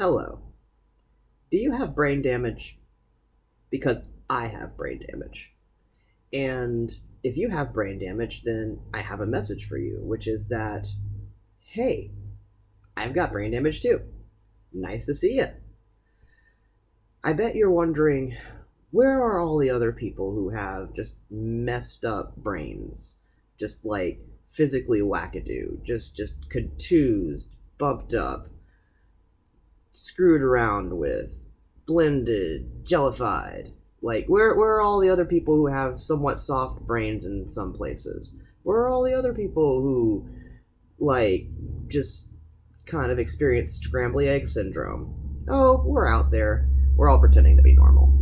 Hello. Do you have brain damage? Because I have brain damage. And if you have brain damage, then I have a message for you, which is that, hey, I've got brain damage too. Nice to see you. I bet you're wondering, where are all the other people who have just messed up brains? Just like physically wackadoo, just contused, bumped up, screwed around with, blended, jellified. Like, where are all the other people who have somewhat soft brains in some places? Where are all the other people who, like, just kind of experience scrambled egg syndrome? Oh, we're out there. We're all pretending to be normal.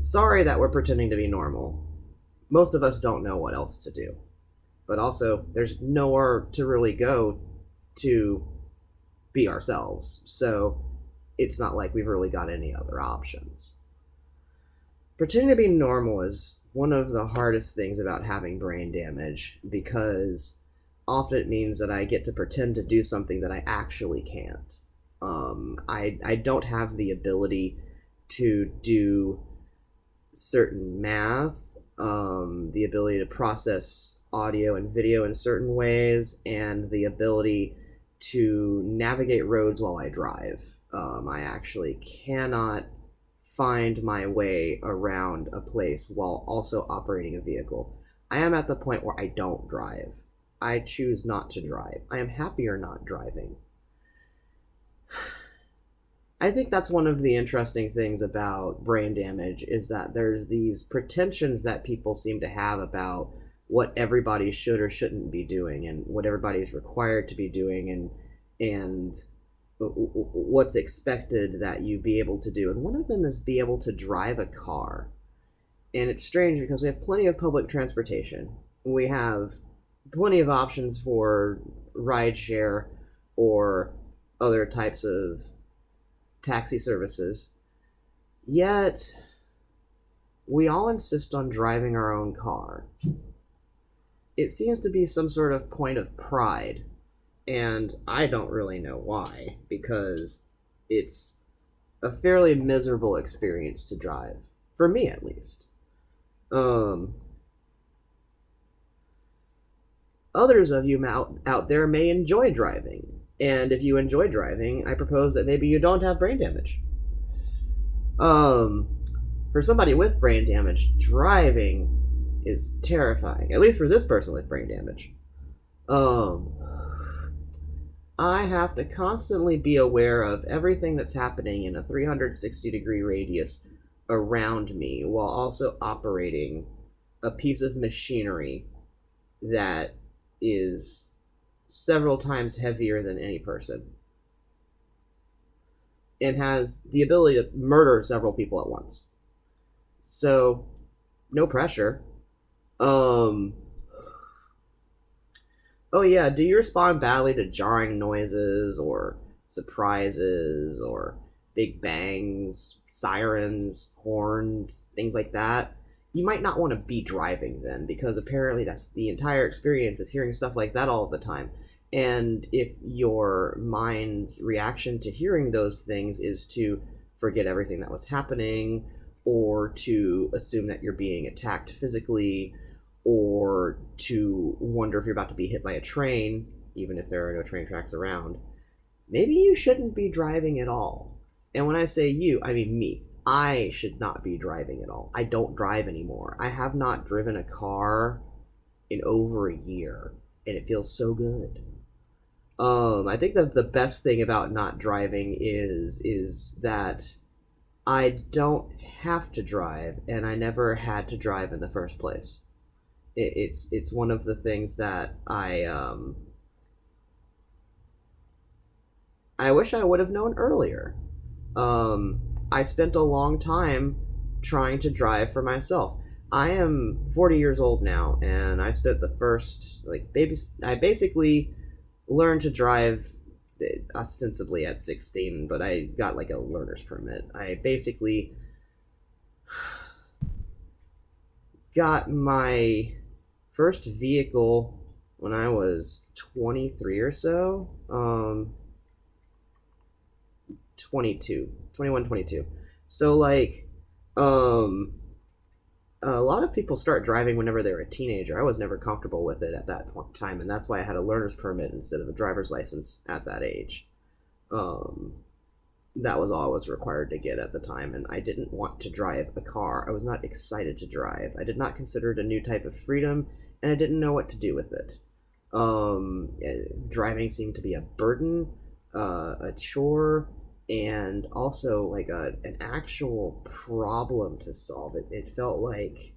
Sorry that we're pretending to be normal. Most of us don't know what else to do. But also, there's nowhere to really go to be ourselves. So it's not like we've really got any other options. Pretending to be normal is one of the hardest things about having brain damage because often it means that I get to pretend to do something that I actually can't. I don't have the ability to do certain math, the ability to process audio and video in certain ways, and the ability to navigate roads while I drive. I actually cannot find my way around a place while also operating a vehicle. I am at the point where I don't drive. I choose not to drive. I am happier not driving. I think that's one of the interesting things about brain damage is that there's these pretensions that people seem to have about what everybody should or shouldn't be doing and what everybody's required to be doing and what's expected that you be able to do. And one of them is be able to drive a car. And it's strange because we have plenty of public transportation. We have plenty of options for rideshare or other types of taxi services. Yet, we all insist on driving our own car. It seems to be some sort of point of pride, and I don't really know why, because it's a fairly miserable experience to drive, for me at least. Um, Others of you out there may enjoy driving, and if you enjoy driving, I propose that maybe you don't have brain damage. Um, for somebody with brain damage, driving is terrifying. At least for this person with brain damage. Um, I have to constantly be aware of everything that's happening in a 360-degree radius around me while also operating a piece of machinery that is several times heavier than any person and has the ability to murder several people at once. So, no pressure. Um, oh yeah, do you respond badly to jarring noises or surprises or big bangs, sirens, horns, things like that? You might not want to be driving then because apparently that's the entire experience is hearing stuff like that all the time. And if your mind's reaction to hearing those things is to forget everything that was happening or to assume that you're being attacked physically or to wonder if you're about to be hit by a train, even if there are no train tracks around, maybe you shouldn't be driving at all. And when I say you, I mean me. I should not be driving at all. I don't drive anymore. I have not driven a car in over a year, and it feels so good. I think that the best thing about not driving is that I don't have to drive, and I never had to drive in the first place. It's one of the things that I wish I would have known earlier. I spent a long time trying to drive for myself. I am 40 years old now, and I spent the first I basically learned to drive ostensibly at 16, but I got like a learner's permit. I basically got my first vehicle when I was 23 or so. 21, 22. So like, um, a lot of people start driving whenever they're a teenager. I was never comfortable with it at that point in time, and that's why I had a learner's permit instead of a driver's license at that age. Um, that was all I was required to get at the time, and I didn't want to drive a car. I was not excited to drive. I did not consider it a new type of freedom, and I didn't know what to do with it. Driving seemed to be a burden, a chore, and also like an actual problem to solve. It felt like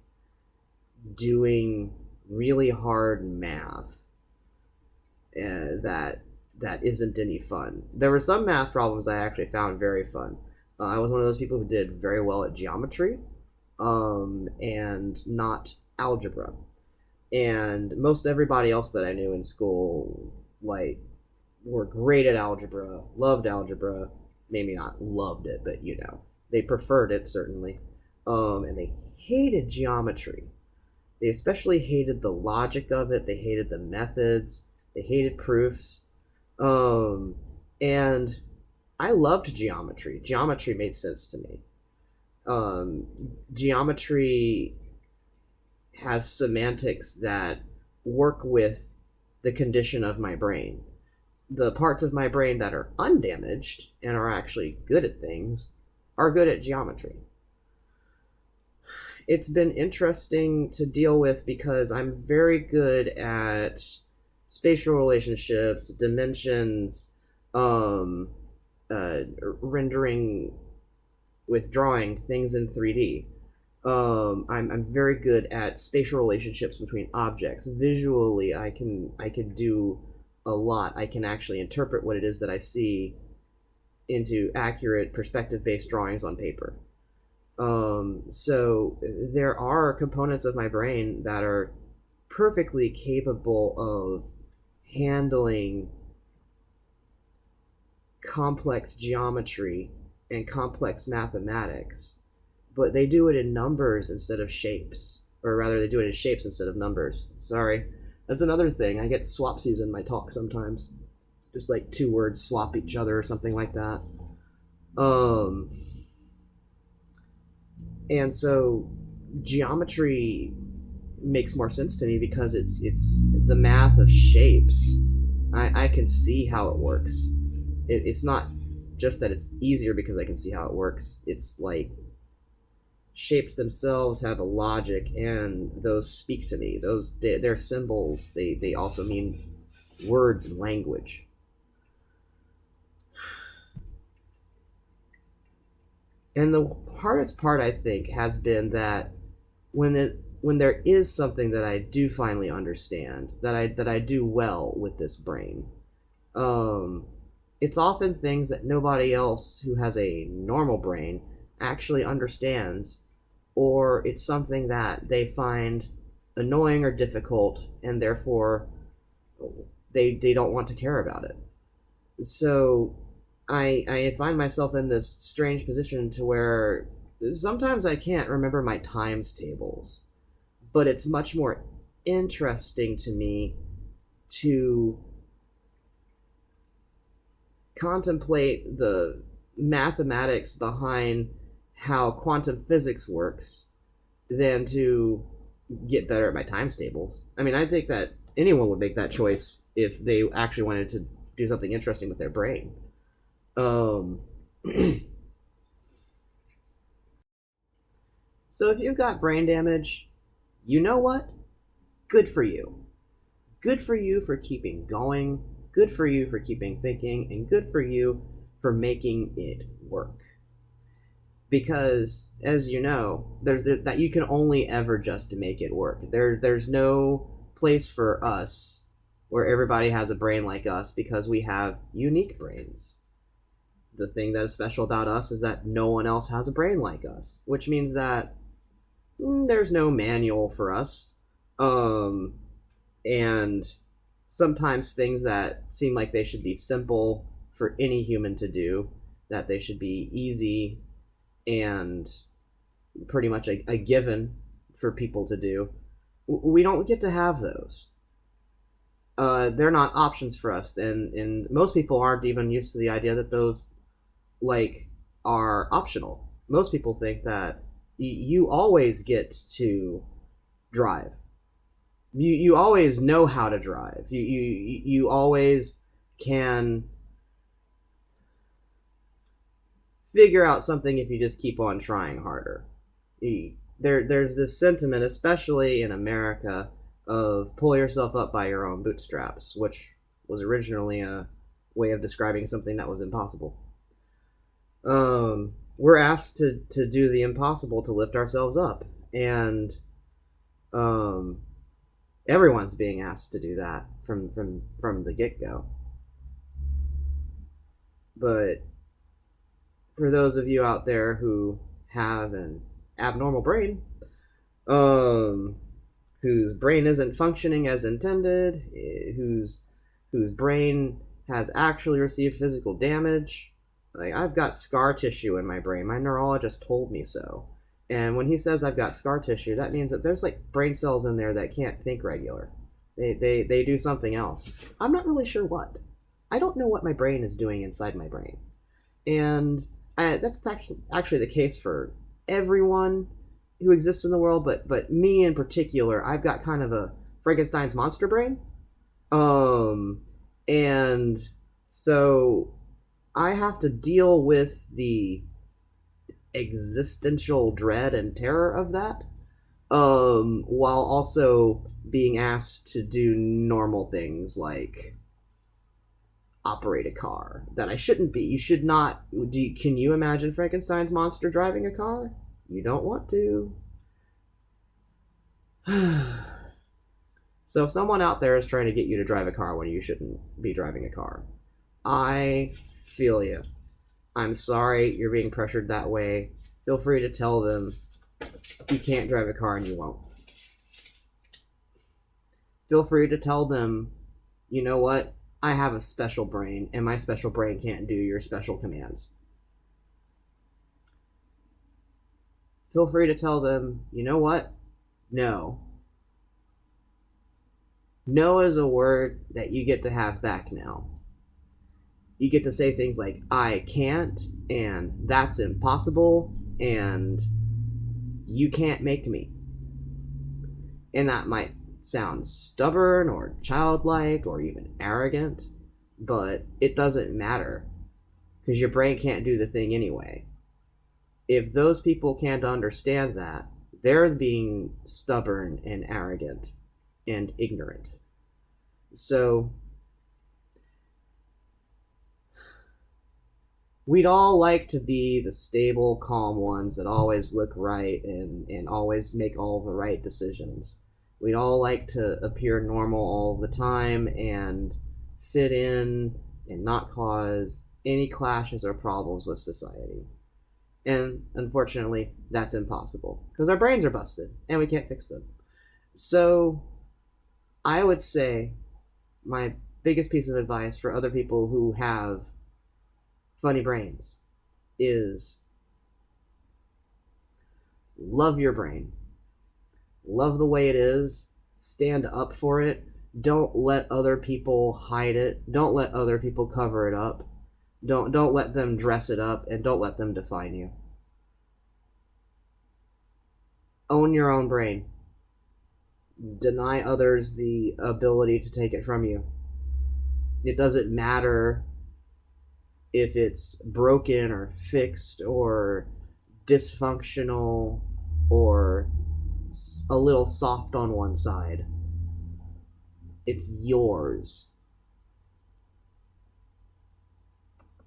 doing really hard math that isn't any fun. There were some math problems I actually found very fun. I was one of those people who did very well at geometry, and not algebra. And most everybody else that I knew in school, like, were great at algebra, loved algebra. Maybe not loved it, but they preferred it certainly. And they hated geometry. They especially hated the logic of it. They hated the methods. They hated proofs. And I loved geometry. Geometry made sense to me. Geometry has semantics that work with the condition of my brain. The parts of my brain that are undamaged and are actually good at things are good at geometry. It's been interesting to deal with because I'm very good at spatial relationships, dimensions, rendering with drawing things in 3D. I'm very good at spatial relationships between objects. Visually, I can do a lot. I can actually interpret what it is that I see into accurate perspective-based drawings on paper. So there are components of my brain that are perfectly capable of handling complex geometry and complex mathematics, but they do it in numbers instead of shapes, or rather they do it in shapes instead of numbers. Sorry. That's another thing. I get swapsies in my talk sometimes. Just like two words swap each other or something like that. And so geometry makes more sense to me because it's the math of shapes. I can see how it works. It's not just that it's easier because I can see how it works. It's like shapes themselves have a logic, and those speak to me. They're symbols. They also mean words and language. And the hardest part, I think, has been that when there is something that I do finally understand, that I do well with this brain, it's often things that nobody else who has a normal brain actually understands, or it's something that they find annoying or difficult, and therefore they don't want to care about it. So I find myself in this strange position to where sometimes I can't remember my times tables, but it's much more interesting to me to contemplate the mathematics behind how quantum physics works than to get better at my times tables. I mean, I think that anyone would make that choice if they actually wanted to do something interesting with their brain. So if you've got brain damage, you know what? Good for you. Good for you for keeping going. Good for you for keeping thinking, and good for you for making it work. Because, as you know, that you can only ever just make it work. There's no place for us where everybody has a brain like us because we have unique brains. The thing that is special about us is that no one else has a brain like us, which means that there's no manual for us. And sometimes things that seem like they should be simple for any human to do, that they should be easy and pretty much a given for people to do, we don't get to have those. They're not options for us, and most people aren't even used to the idea that those like are optional. Most people think that you always get to drive. You always know how to drive. You always can figure out something if you just keep on trying harder. There's this sentiment, especially in America, of pull yourself up by your own bootstraps, which was originally a way of describing something that was impossible. We're asked to do the impossible to lift ourselves up, and um, everyone's being asked to do that from the get go. But for those of you out there who have an abnormal brain, um, whose brain isn't functioning as intended, whose brain has actually received physical damage. Like, I've got scar tissue in my brain. My neurologist told me so. And when he says I've got scar tissue, that means that there's like brain cells in there that can't think regular. They do something else. I'm not really sure what. I don't know what my brain is doing inside my brain. And that's actually the case for everyone who exists in the world, but me in particular, I've got kind of a Frankenstein's monster brain. And so I have to deal with the existential dread and terror of that, while also being asked to do normal things like operate a car that I shouldn't be. You should not. Can you imagine Frankenstein's monster driving a car? You don't want to. So if someone out there is trying to get you to drive a car when you shouldn't be driving a car, I feel you. I'm sorry you're being pressured that way. Feel free to tell them you can't drive a car and you won't. Feel free to tell them, you know what? I have a special brain, and my special brain can't do your special commands. Feel free to tell them, you know what? No. No is a word that you get to have back now. You get to say things like, I can't, and that's impossible, and you can't make me. And that might sound stubborn or childlike or even arrogant, but it doesn't matter because your brain can't do the thing anyway. If those people can't understand that, they're being stubborn and arrogant and ignorant. So we'd all like to be the stable, calm ones that always look right and always make all the right decisions. We'd all like to appear normal all the time and fit in and not cause any clashes or problems with society. And unfortunately, that's impossible because our brains are busted and we can't fix them. So I would say my biggest piece of advice for other people who have funny brains is love your brain. Love the way it is. Stand up for it. Don't let other people hide it. Don't let other people cover it up. Don't let them dress it up, and don't let them define you. Own your own brain. Deny others the ability to take it from you. It doesn't matter if it's broken or fixed or dysfunctional or a little soft on one side. It's yours.